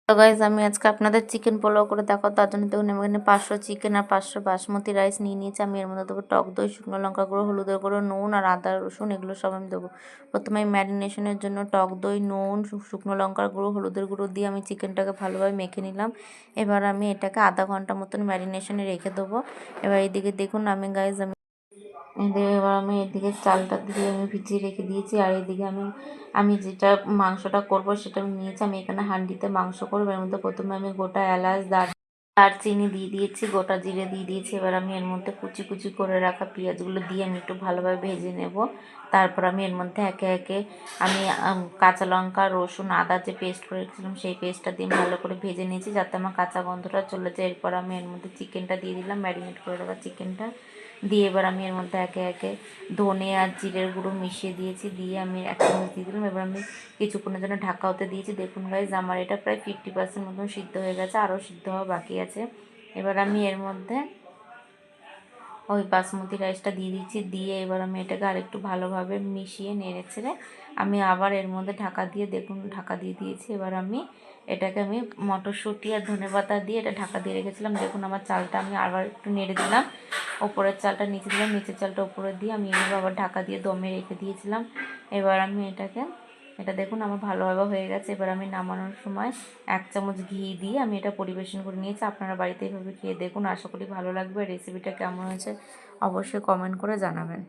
তো গাইজ আমি আজকে আপনাদের চিকেন পোলাও করে দেখাবো। তার জন্য দেখুন আমি এখানে 500 চিকেন আর 500 বাসমতি রাইস নিয়ে নিয়েছি। আমি এর মধ্যে দেবো টক দই, শুকনো লঙ্কা গুঁড়ো, হলুদের গুঁড়ো, নুন আর আদা রসুন, এগুলো সব আমি দেবো। প্রথমে আমি ম্যারিনেশনের জন্য টক দই, নুন, শুকনো লঙ্কার গুঁড়ো, হলুদের গুঁড়ো দিয়ে আমি চিকেনটাকে ভালোভাবে মেখে নিলাম। এবার আমি এটাকে আধা ঘন্টা মতন ম্যারিনেশনে রেখে দেবো। এবার এইদিকে দেখুন এবার আমি এদিকে চালটা দিয়ে আমি ভিজিয়ে রেখে দিয়েছি। আর এদিকে আমি যেটা মাংসটা করব সেটা আমি নিয়েছি। আমি এখানে হাঁড়িতে মাংস করবো। এর মধ্যে প্রথমে আমি গোটা এলাচ, দারচিনি দিয়ে দিয়েছি, গোটা জিরে দিয়ে দিয়েছি। এবার আমি এর মধ্যে কুচি কুচি করে রাখা পেঁয়াজগুলো দিয়ে আমি একটু ভালোভাবে ভেজে নেব। তারপর আমি এর মধ্যে একে একে আমি কাঁচা লঙ্কা, রসুন, আদা যে পেস্ট করে রেখেছিলাম সেই পেস্টটা দিয়ে ভালো করে ভেজে নিয়েছি যাতে আমার কাঁচা গন্ধটা চলে যায়। এরপর আমি এর মধ্যে চিকেনটা দিয়ে দিলাম, ম্যারিনেট করে রাখা চিকেনটা দিয়ে এবার আমি এর মধ্যে একে একে ধনে আর জিরের গুঁড়ো মিশিয়ে দিয়েছি, দিয়ে আমি 1 চামচ দিয়ে দিলাম। এবার আমি কিছুক্ষণের জন্য ঢাকা হতে দিয়েছি। দেখুন গাইজ আমার এটা প্রায় 50% মতন সিদ্ধ হয়ে গেছে, আরও সিদ্ধ হওয়া বাকি আছে। এবার আমি এর মধ্যে ওই বাসমতি রাইসটা দিয়ে দিচ্ছি, দিয়ে এবার আমি এটাকে আরেকটু ভালোভাবে মিশিয়ে নেড়ে ছেড়ে আমি আবার এর মধ্যে ঢাকা দিয়ে ঢাকা দিয়ে দিয়েছি। এবার এটাকে আমি মটরশুঁটি আর ধনেপাতা দিয়ে এটা ঢাকা দিয়ে রেখেছিলাম। দেখুন আমার চালটা আমি আবার একটু নেড়ে দিলাম, ওপরের চালটা নিচে দিলাম, নিচের চালটা উপরে দিয়ে আমি এভাবে আবার ঢাকা দিয়ে দমে রেখে দিয়েছিলাম। এবার আমি এটা দেখুন আমার ভালোভাবে হয়ে গেছে। এবার আমি নামানোর সময় 1 চামচ ঘি দিয়ে আমি এটা পরিবেশন করে নিয়েছি। আপনারা বাড়িতে এইভাবে খেয়ে দেখুন, আশা করি ভালো লাগবে। রেসিপিটা কেমন হয়েছে অবশ্যই কমেন্ট করে জানাবেন।